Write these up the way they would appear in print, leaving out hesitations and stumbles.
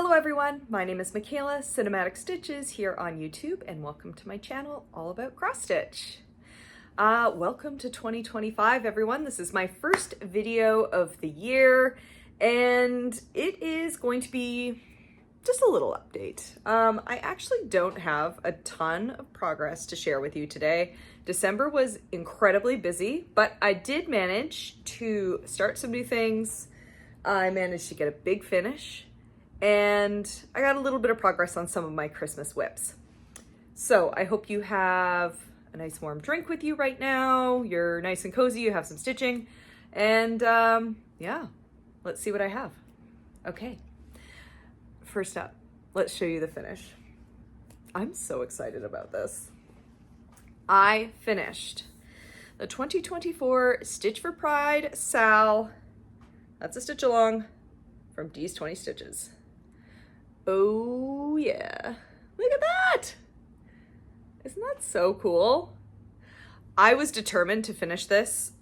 Hello everyone, my name is Michaela, Cinematic Stitches here on YouTube, and welcome to my channel all about cross stitch. Welcome to 2025 everyone. This is my first video of the year and it is going to be just a little update. I actually don't have a ton of progress to share with you today. December was incredibly busy, but I did manage to start some new things. I managed to get a big finish. And I got a little bit of progress on some of my Christmas whips. So I hope you have a nice warm drink with you right now. You're nice and cozy, you have some stitching. And yeah, let's see what I have. Okay, first up, let's show you the finish. I'm so excited about this. I finished the 2024 Stitch for Pride Sal. That's a stitch along from D's 20 Stitches. Oh yeah, look at that. Isn't that so cool? I was determined to finish this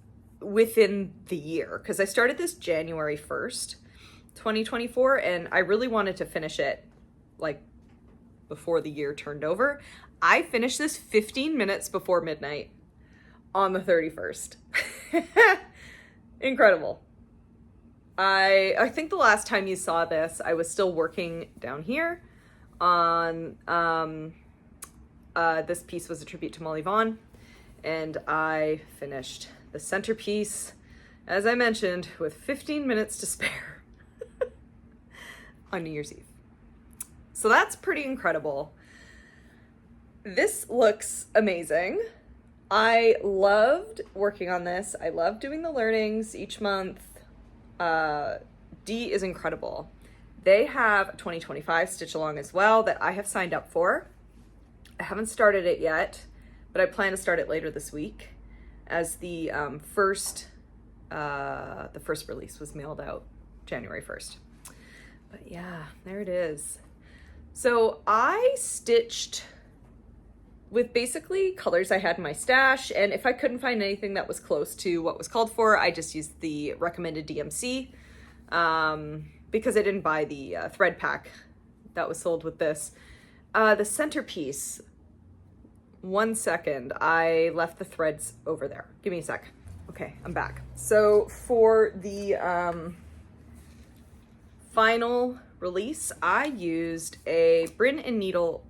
within the year because I started this January 1st, 2024, and I really wanted to finish it like before the year turned over. I finished this 15 minutes before midnight on the 31st. Incredible. I think the last time you saw this, I was still working down here on, this piece was a tribute to Molly Vaughn, and I finished the centerpiece, as I mentioned, with 15 minutes to spare on New Year's Eve. So that's pretty incredible. This looks amazing. I loved working on this. I love doing the learnings each month. D is incredible. They have 2025 stitch along as well that I have signed up for. I haven't started it yet, but I plan to start it later this week as the first release was mailed out January 1st. But yeah, there it is. So I stitched with basically colors I had in my stash, and if I couldn't find anything that was close to what was called for, I just used the recommended DMC because I didn't buy the thread pack that was sold with this. The centerpiece, 1 second, I left the threads over there. Give me a sec. Okay, I'm back. So for the final release, I used a Brin and Needle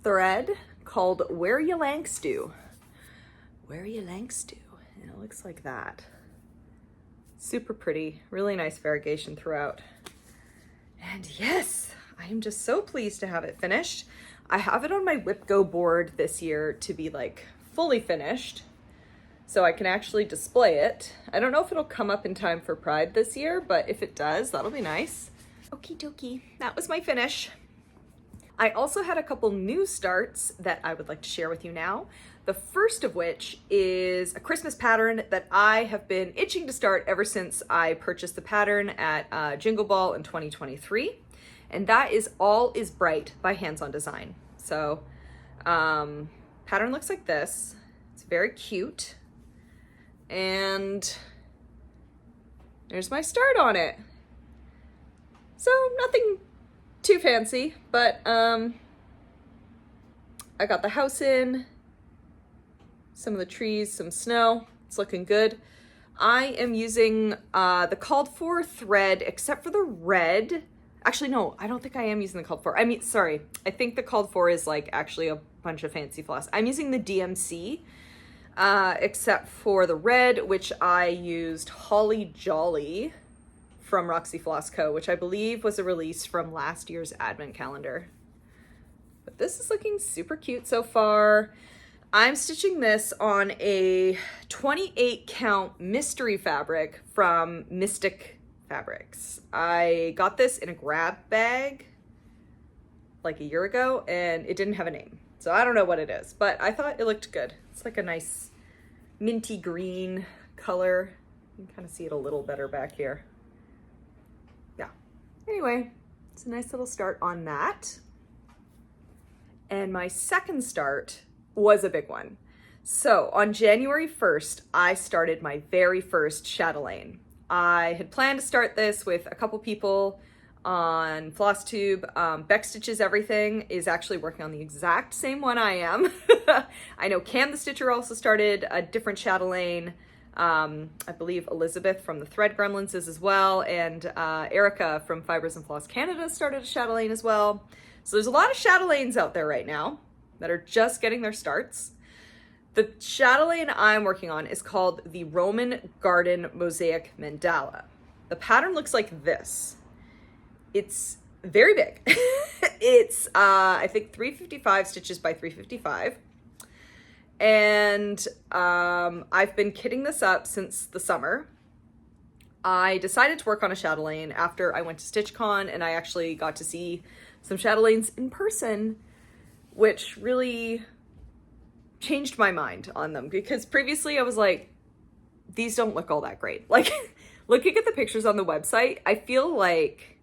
thread called Where Ya Lanks Do. Where Ya Lanks Do. And it looks like that. Super pretty, really nice variegation throughout. And yes, I am just so pleased to have it finished. I have it on my Whip Go board this year to be like fully finished, so I can actually display it. I don't know if it'll come up in time for Pride this year, but if it does, that'll be nice. Okie dokie, that was my finish. I also had a couple new starts that I would like to share with you now. The first of which is a Christmas pattern that I have been itching to start ever since I purchased the pattern at Jingle Ball in 2023. And that is All Is Bright by Hands On Design. So pattern looks like this. It's very cute. And there's my start on it. So nothing too fancy, but I got the house in, some of the trees, some snow. It's looking good. I am using the called for thread except for the red. Actually, no, I don't think I am using the called for. I mean, sorry. I think the called for is like actually a bunch of fancy floss. I'm using the DMC except for the red, which I used Holly Jolly from Roxy Floss Co., which I believe was a release from last year's advent calendar. But this is looking super cute so far. I'm stitching this on a 28 count mystery fabric from Mystic Fabrics. I got this in a grab bag like a year ago and it didn't have a name. So I don't know what it is, but I thought it looked good. It's like a nice minty green color. You can kind of see it a little better back here. Yeah. Anyway, it's a nice little start on that. And my second start was a big one. So on January 1st, I started my very first Chatelaine. I had planned to start this with a couple people on Flosstube. Beck Stitches Everything is actually working on the exact same one I am. I know Cam the Stitcher also started a different chatelaine. I believe Elizabeth from the Thread Gremlins is as well, and Erica from Fibers and Floss Canada started a chatelaine as well. So there's a lot of chatelaines out there right now that are just getting their starts. The chatelaine I'm working on is called the Roman Garden Mosaic Mandala. The pattern looks like this. It's very big. It's, I think 355 stitches by 355. And I've been kitting this up since the summer. I decided to work on a chatelaine after I went to StitchCon, and I actually got to see some chatelaines in person, which really changed my mind on them, because previously I was like, these don't look all that great. Like, looking at the pictures on the website, I feel like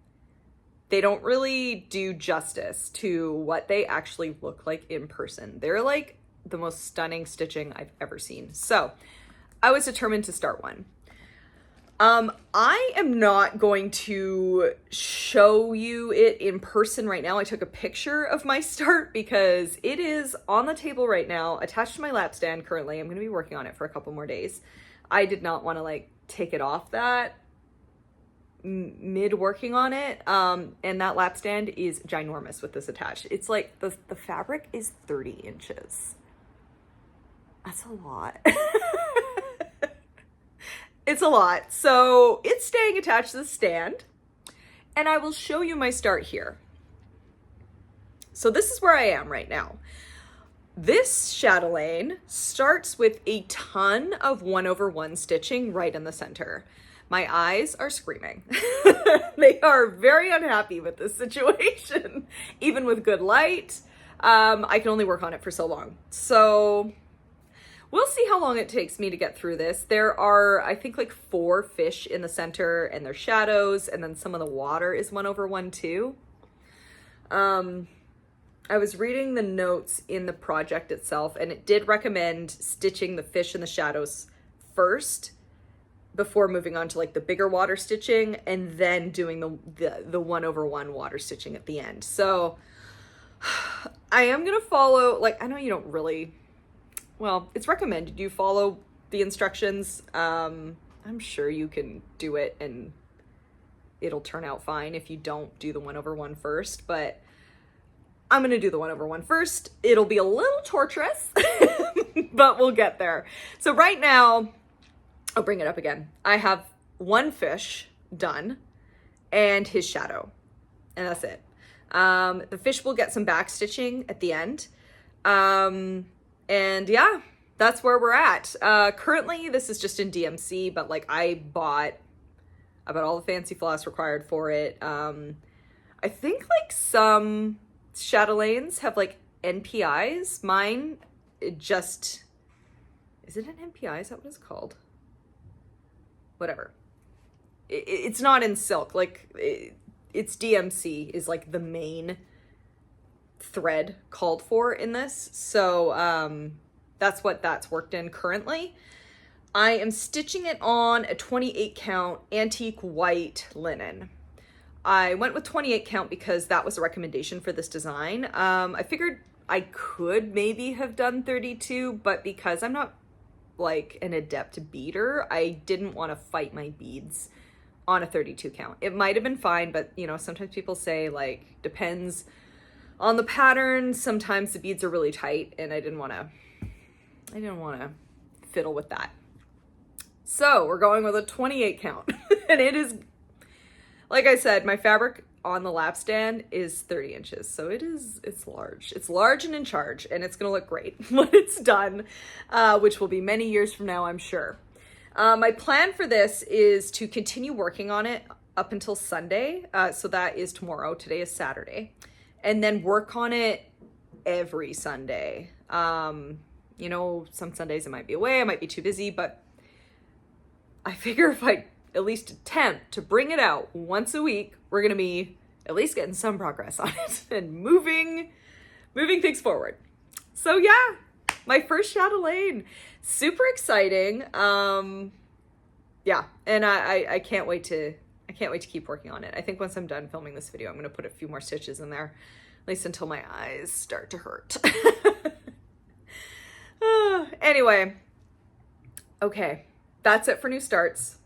they don't really do justice to what they actually look like in person. They're like the most stunning stitching I've ever seen. So I was determined to start one. I am not going to show you it in person right now. I took a picture of my start because it is on the table right now, attached to my lap stand currently. I'm going to be working on it for a couple more days. I did not want to like take it off that mid working on it. And that lap stand is ginormous with this attached. It's like the fabric is 30 inches. That's a lot. It's a lot. So it's staying attached to the stand, and I will show you my start here. So this is where I am right now. This chatelaine starts with a ton of 1/1 stitching right in the center. My eyes are screaming. They are very unhappy with this situation. Even with good light, I can only work on it for so long. So we'll see how long it takes me to get through this. There are, I think, like 4 fish in the center, and their shadows, and then some of the water is 1/1 too. I was reading the notes in the project itself, and it did recommend stitching the fish and the shadows first before moving on to like the bigger water stitching, and then doing the 1/1 water stitching at the end. So I am gonna follow, like, I know you don't really, well, it's recommended you follow the instructions. I'm sure you can do it and it'll turn out fine if you don't do the 1/1 first, but I'm going to do the 1/1 first. It'll be a little torturous, but we'll get there. So right now, I'll bring it up again. I have 1 fish done and his shadow, and that's it. The fish will get some back stitching at the end. And yeah, that's where we're at. Currently this is just in DMC, but like I bought all the fancy floss required for it. I think like some chatelaines have like NPIs. Mine, it just, is it an NPI? Is that what it's called? Whatever. It's not in silk. Like it's DMC is like the main thread called for in this. So that's what that's worked in currently. I am stitching it on a 28 count antique white linen. I went with 28 count because that was a recommendation for this design. I figured I could maybe have done 32, but because I'm not like an adept beader, I didn't want to fight my beads on a 32 count. It might have been fine, but you know, sometimes people say like depends on the pattern. Sometimes the beads are really tight, and I didn't want to fiddle with that. So we're going with a 28 count, and it is, like I said, my fabric on the lap stand is 30 inches. So it's large. It's large and in charge, and it's going to look great when it's done, which will be many years from now, I'm sure. My plan for this is to continue working on it up until Sunday. So that is tomorrow. Today is Saturday. And then work on it every Sunday. You know, some Sundays I might be away, I might be too busy, but I figure if I at least attempt to bring it out once a week, we're going to be at least getting some progress on it and moving things forward. So yeah, my first chatelaine, super exciting. Yeah, and I can't wait to can't wait to keep working on it. I think once I'm done filming this video, I'm going to put a few more stitches in there, at least until my eyes start to hurt. Anyway, okay, that's it for new starts.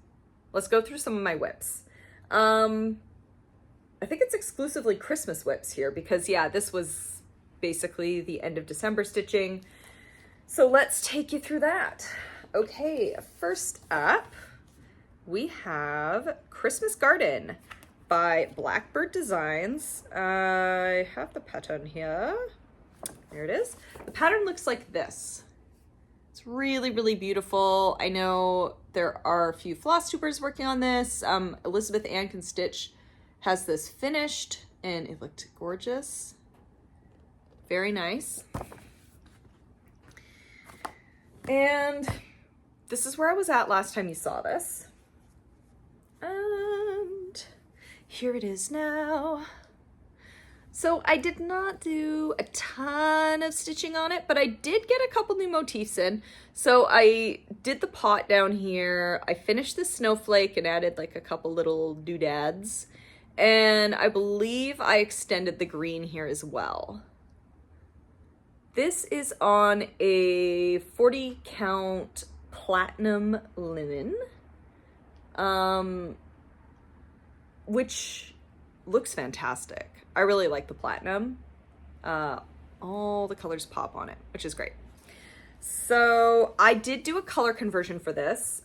Let's go through some of my whips. I think it's exclusively Christmas whips here because, yeah, this was basically the end of December stitching. So let's take you through that. Okay, first up, we have Christmas Garden by Blackbird Designs. I have the pattern here. There it is. The pattern looks like this. It's really, really beautiful. I know there are a few Flosstubers working on this. Elizabeth Ann Can Stitch has this finished and it looked gorgeous. Very nice. And this is where I was at last time you saw this. And here it is now. So I did not do a ton of stitching on it, but I did get a couple new motifs in. So I did the pot down here. I finished the snowflake and added like a couple little doodads. And I believe I extended the green here as well. This is on a 40 count platinum linen, which looks fantastic. I really like the platinum. All the colors pop on it, which is great. So I did do a color conversion for this.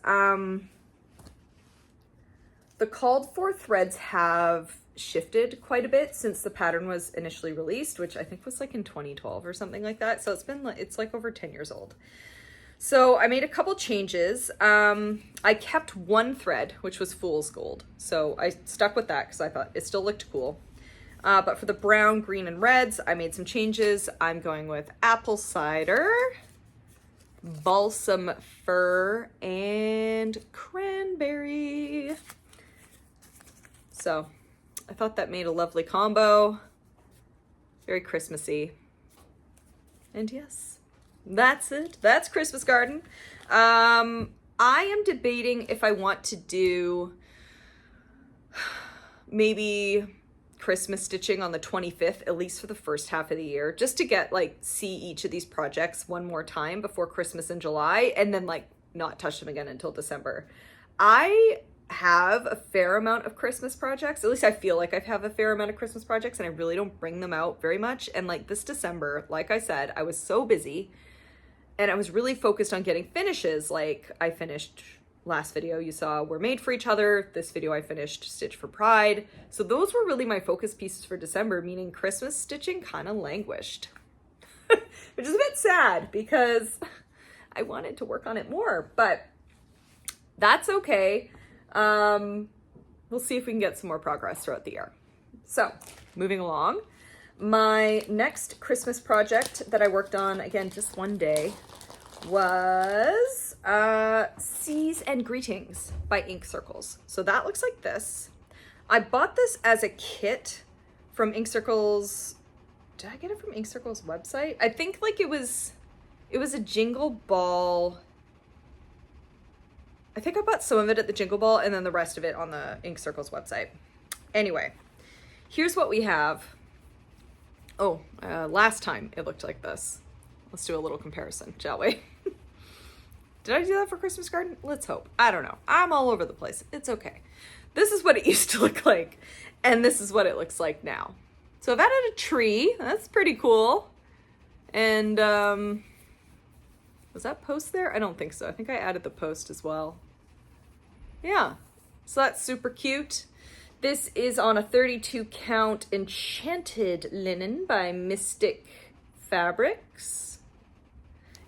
The called for threads have shifted quite a bit since the pattern was initially released, which I think was like in 2012 or something like that. So it's like over 10 years old. So I made a couple changes. I kept one thread, which was fool's gold. So I stuck with that because I thought it still looked cool. But for the brown, green, and reds, I made some changes. I'm going with apple cider, balsam fir, and cranberry. So I thought that made a lovely combo. Very Christmassy. And yes, that's it. That's Christmas Garden. I am debating if I want to do maybe Christmas stitching on the 25th, at least for the first half of the year, just to get see each of these projects one more time before Christmas in July, and then not touch them again until December. I have a fair amount of Christmas projects. At least I feel like I have a fair amount of Christmas projects, and I really don't bring them out very much. And this December, like I said, I was so busy and I was really focused on getting finishes. I finished last video you saw We're Made for Each Other. This video I finished Stitch for Pride. So those were really my focus pieces for December, meaning Christmas stitching kind of languished, which is a bit sad because I wanted to work on it more, but that's okay. We'll see if we can get some more progress throughout the year. So moving along, my next Christmas project that I worked on, again, just one day, was Seas and Greetings by Ink Circles. So that looks like this. I bought this as a kit from Ink Circles. Did I get it from Ink Circles website? I think it was a Jingle Ball. I think I bought some of it at the Jingle Ball and then the rest of it on the Ink Circles website. Anyway, here's what we have. Oh, last time it looked like this. Let's do a little comparison, shall we? Did I do that for Christmas Garden? Let's hope. I don't know. I'm all over the place. It's okay. This is what it used to look like, and this is what it looks like now. So I've added a tree. That's pretty cool. And was that post there? I don't think so. I think I added the post as well. Yeah, so that's super cute. This is on a 32 count enchanted linen by Mystic Fabrics.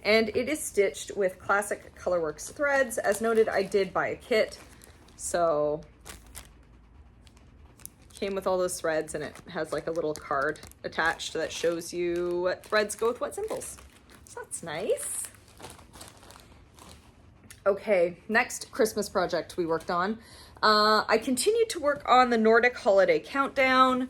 And it is stitched with classic Colorworks threads. As noted, I did buy a kit, so came with all those threads, and it has a little card attached that shows you what threads go with what symbols. So that's nice. Okay, next Christmas project we worked on. I continued to work on the Nordic Holiday Countdown,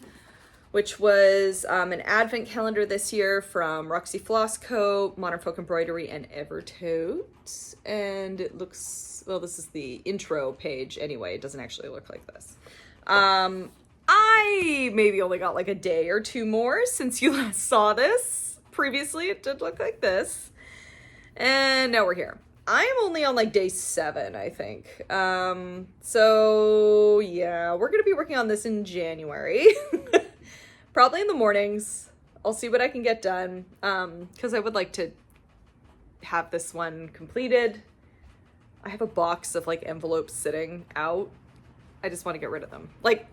which was an advent calendar this year from Roxy Floss Co., Modern Folk Embroidery, and Evertote. And it looks, well, this is the intro page anyway. It doesn't actually look like this. I maybe only got like a day or two more since you last saw this. Previously, it did look like this. And now we're here. I am only on like day 7, I think. So yeah, we're gonna be working on this in January. Probably in the mornings. I'll see what I can get done. Because I would like to have this one completed. I have a box of like envelopes sitting out. I just want to get rid of them. Like,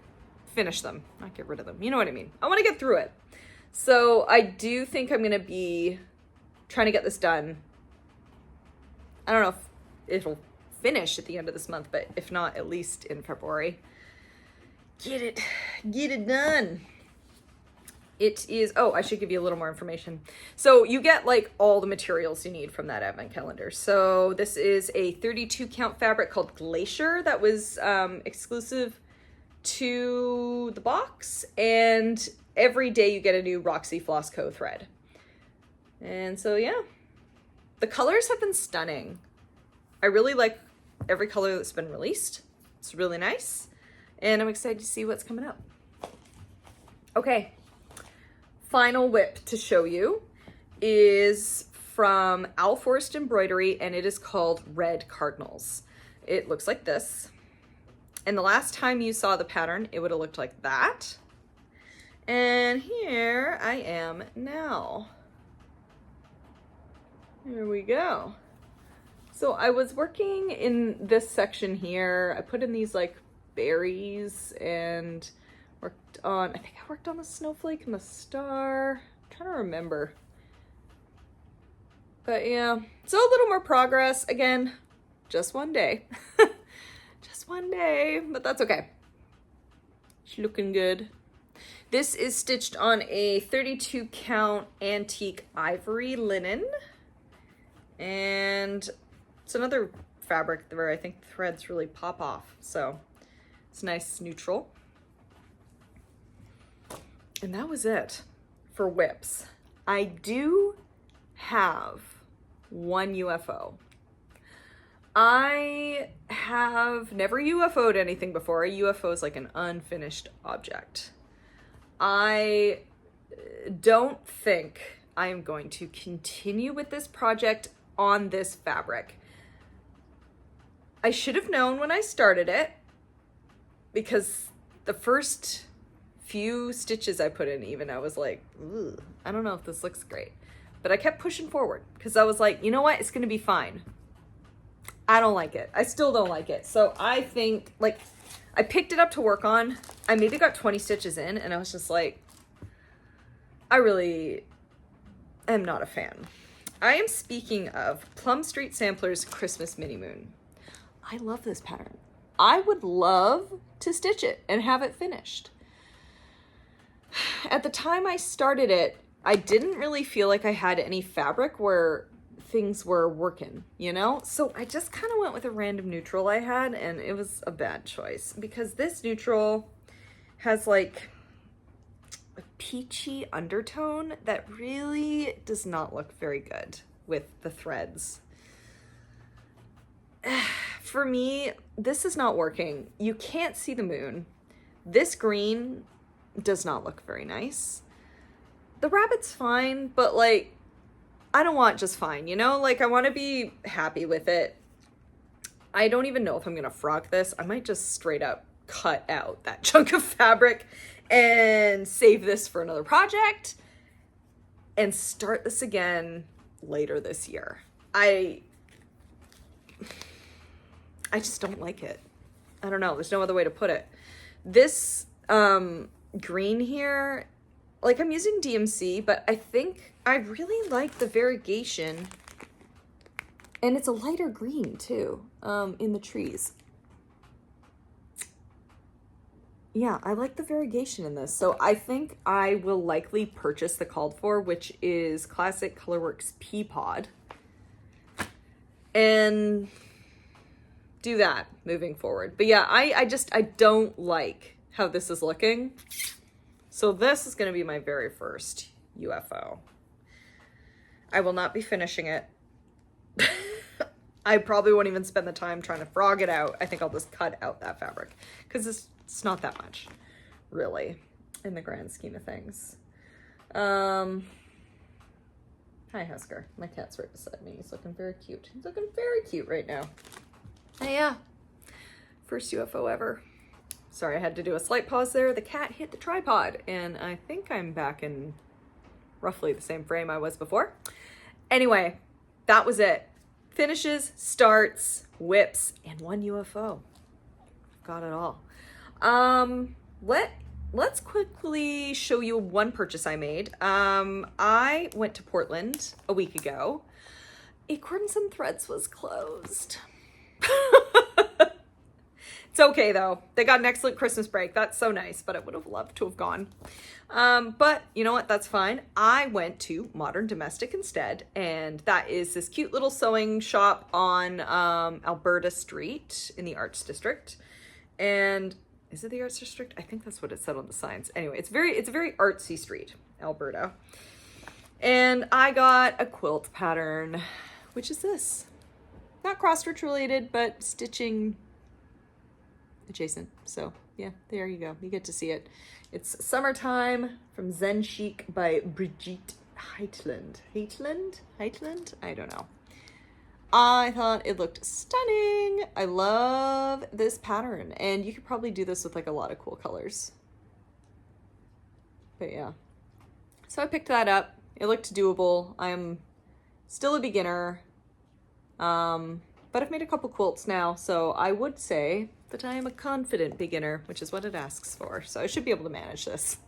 finish them, not get rid of them. You know what I mean? I want to get through it. So I do think I'm going to be trying to get this done. I don't know if it'll finish at the end of this month, but if not, at least in February. Get it done. It is, oh, I should give you a little more information. So you get like all the materials you need from that advent calendar. So this is a 32 count fabric called Glacier that was exclusive to the box, and every day you get a new Roxy Floss Co thread. And so yeah, the colors have been stunning. I really like every color that's been released. It's really nice, and I'm excited to see what's coming up. Okay, final whip to show you is from Owl Forest Embroidery, and it is called Red Cardinals. It looks like this. And the last time you saw the pattern, it would have looked like that. And here I am now. Here we go. So I was working in this section here. I put in these like berries and worked on, I think I worked on the snowflake and the star. I'm trying to remember. But yeah, so a little more progress. Again, just one day. Just one day, but that's okay. It's looking good. This is stitched on a 32 count antique ivory linen. And it's another fabric where I think threads really pop off. So it's nice, neutral. And that was it for whips. I do have one UFO. I have never UFO'd anything before. A UFO is like an unfinished object. I don't think I am going to continue with this project on this fabric. I should have known when I started it, because the first few stitches I put in, even I was like, ugh, I don't know if this looks great. But I kept pushing forward because I was like, you know what? It's going to be fine. I don't like it. I still don't like it. So I think, like, I picked it up to work on. I maybe got 20 stitches in, and I was just like, I really am not a fan. I am speaking of Plum Street Sampler's Christmas Mini Moon. I love this pattern. I would love to stitch it and have it finished. At the time I started it, I didn't really feel like I had any fabric where things were working, you know? So I just kind of went with a random neutral I had, and it was a bad choice because this neutral has like a peachy undertone that really does not look very good with the threads. For me, this is not working. You can't see the moon. This green does not look very nice. The rabbit's fine, but like, I don't want just fine, you know? Like, I want to be happy with it. I don't even know if I'm going to frock this. I might just straight up cut out that chunk of fabric and save this for another project and start this again later this year. I just don't like it. I don't know. There's no other way to put it. This green here, like, I'm using DMC, but I think I really like the variegation, and it's a lighter green too, in the trees. Yeah, I like the variegation in this. So I think I will likely purchase the called for, which is Classic Colorworks Peapod, and do that moving forward. But yeah, I don't like how this is looking. So this is going to be my very first UFO. I will not be finishing it. I probably won't even spend the time trying to frog it out. I think I'll just cut out that fabric because It's not that much, really, in the grand scheme of things. Hi, Husker. My cat's right beside me. He's looking very cute. He's looking very cute right now. Hey, yeah. First UFO ever. Sorry, I had to do a slight pause there. The cat hit the tripod, and I think I'm back in roughly the same frame I was before. Anyway, that was it. Finishes, starts, whips, and one UFO. Got it all. Let's quickly show you one purchase I made. I went to Portland a week ago. Acorns and Threads was closed. It's okay though. They got an excellent Christmas break. That's so nice, but I would have loved to have gone. But you know what? That's fine. I went to Modern Domestic instead, and that is this cute little sewing shop on Alberta Street in the Arts District. And is it the Arts District? I think that's what it said on the signs. Anyway, it's a very artsy street, Alberta. And I got a quilt pattern, which is this. Not cross-stitch related, but stitching adjacent. So yeah, there you go. You get to see it. It's Summertime from Zen Chic by Brigitte Heitland. Heitland? I don't know. I thought it looked stunning. I love this pattern, and you could probably do this with like a lot of cool colors. But yeah, so I picked that up. It looked doable. I'm still a beginner, but I've made a couple quilts now, so I would say that I am a confident beginner, which is what it asks for. So I should be able to manage this.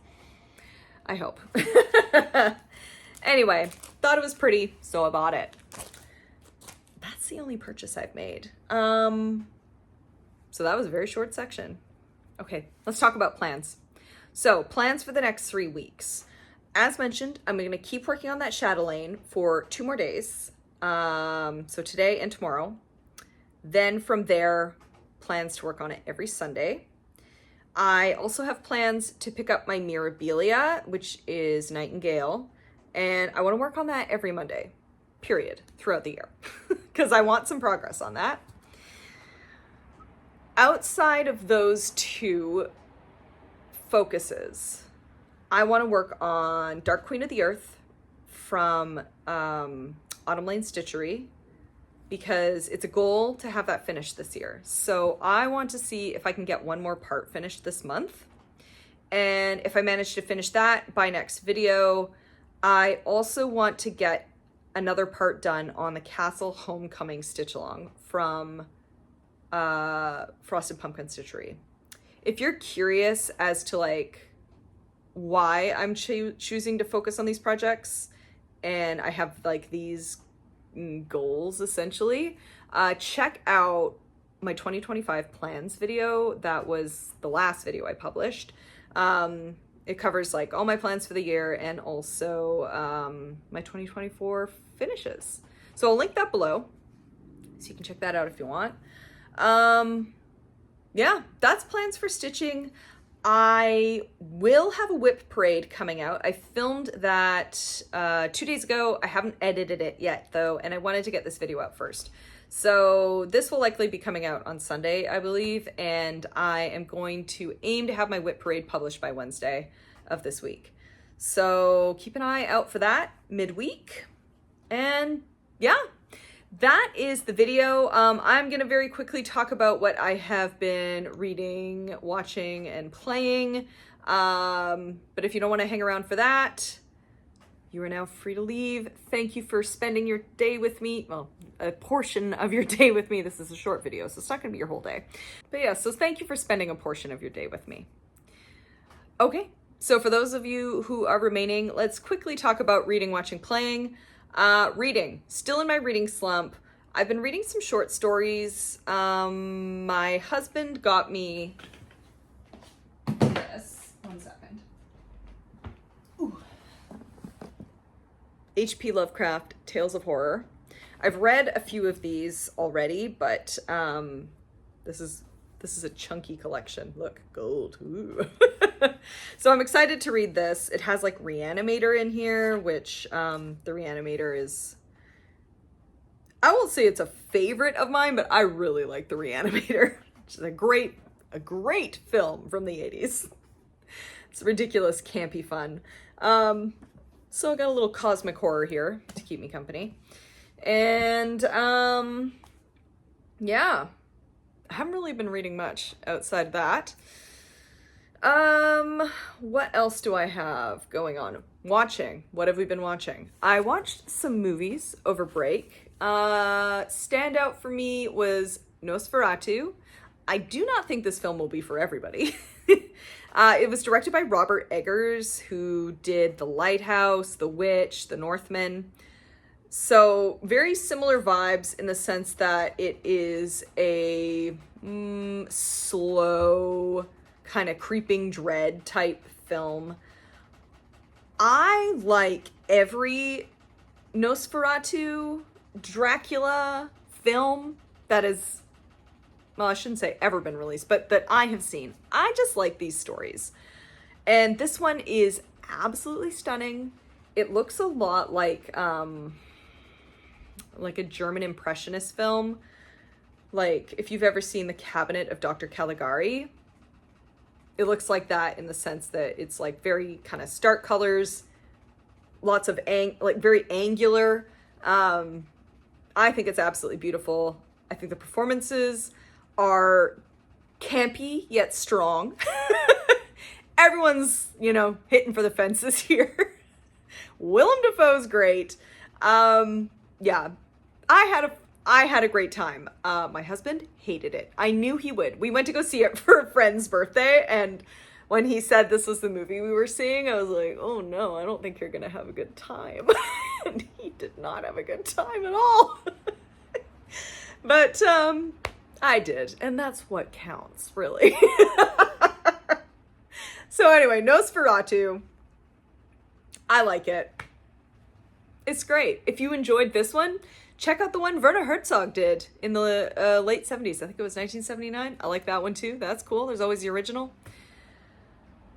I hope. Anyway, thought it was pretty, so I bought it. That's the only purchase I've made. So that was a very short section. Okay, let's talk about plans. So plans for the next 3 weeks. As mentioned, I'm going to keep working on that chatelaine for 2 more days. So today and tomorrow. Then from there, plans to work on it every Sunday. I also have plans to pick up my Mirabilia, which is Nightingale, and I want to work on that every Monday, period, throughout the year, because I want some progress on that. Outside of those 2 focuses, I want to work on Dark Queen of the Earth from Autumn Lane Stitchery, because it's a goal to have that finished this year. So I want to see if I can get one more part finished this month. And if I manage to finish that by next video, I also want to get another part done on the Castle Homecoming Stitch Along from Frosted Pumpkin Stitchery. If you're curious as to like why I'm choosing to focus on these projects, and I have like these goals essentially, check out my 2025 plans video. That was the last video I published. It covers like all my plans for the year and also my 2024 finishes. So I'll link that below so you can check that out if you want. Yeah, that's plans for stitching. I will have a whip parade coming out. I filmed that 2 days ago. I haven't edited it yet though, and I wanted to get this video out first. So this will likely be coming out on Sunday, I believe, and I am going to aim to have my whip parade published by Wednesday of this week. So keep an eye out for that midweek. And yeah, that is the video. I'm going to very quickly talk about what I have been reading, watching, and playing. But if you don't want to hang around for that, you are now free to leave. Thank you for spending your day with me. Well, a portion of your day with me. This is a short video, so it's not going to be your whole day. But yeah, so thank you for spending a portion of your day with me. Okay, so for those of you who are remaining, let's quickly talk about reading, watching, playing. Reading, still in my reading slump. I've been reading some short stories. My husband got me this. 1 second. Ooh. H.P. Lovecraft, Tales of Horror. I've read a few of these already, but this is a chunky collection. Look, gold. Ooh. So I'm excited to read this. It has like Reanimator in here, which the Reanimator is, I won't say it's a favorite of mine, but I really like the Reanimator, which is a great A great film from the 80s. It's ridiculous, campy fun. So I got a little cosmic horror here to keep me company. And, yeah, I haven't really been reading much outside that. What else do I have going on? Watching. What have we been watching? I watched some movies over break. Standout for me was Nosferatu. I do not think this film will be for everybody. It was directed by Robert Eggers, who did The Lighthouse, The Witch, The Northman. So very similar vibes in the sense that it is a slow, kind of creeping dread type film. I like every Nosferatu, Dracula film that is, well, I shouldn't say ever been released, but that I have seen. I just like these stories. And this one is absolutely stunning. It looks a lot like a German Impressionist film. Like, if you've ever seen The Cabinet of Dr. Caligari, it looks like that in the sense that it's like very kind of stark colors, lots of very angular. I think it's absolutely beautiful. I think the performances are campy yet strong. Everyone's, hitting for the fences here. Willem Dafoe's great. Yeah, I had a great time. My husband hated it. I knew he would. We went to go see it for a friend's birthday, and when he said this was the movie we were seeing, I was like, oh no, I don't think you're gonna have a good time. And he did not have a good time at all. But I did, and that's what counts, really. So anyway, Nosferatu. I like it. It's great. If you enjoyed this one, check out the one Werner Herzog did in the late 70s. I think it was 1979. I like that one too. That's cool. There's always the original.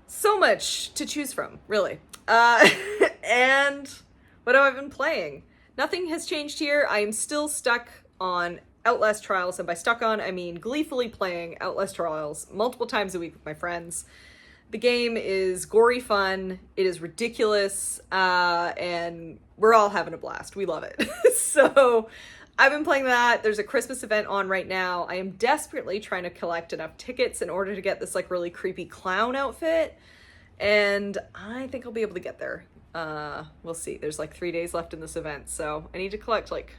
So much to choose from, really. And what have I been playing? Nothing has changed here. I am still stuck on Outlast Trials, and by stuck on, I mean gleefully playing Outlast Trials multiple times a week with my friends. The game is gory fun, it is ridiculous, and we're all having a blast. We love it. So I've been playing that. There's a Christmas event on right now. I am desperately trying to collect enough tickets in order to get this like really creepy clown outfit, and I think I'll be able to get there. We'll see. There's like 3 days left in this event, so I need to collect like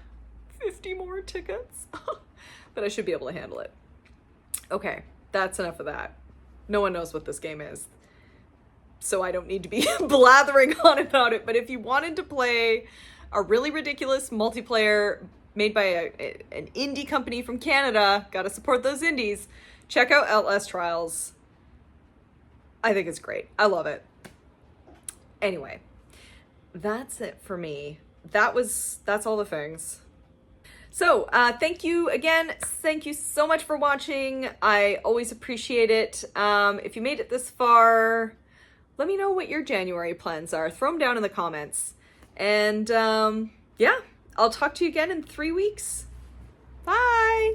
50 more tickets, but I should be able to handle it. Okay, that's enough of that. No one knows what this game is, so I don't need to be blathering on about it. But if you wanted to play a really ridiculous multiplayer made by an indie company from Canada, gotta support those indies, check out Outlast Trials. I think it's great. I love it. Anyway, that's it for me. That's all the things. So, thank you again. Thank you so much for watching. I always appreciate it. If you made it this far, let me know what your January plans are. Throw them down in the comments. And, yeah, I'll talk to you again in 3 weeks. Bye!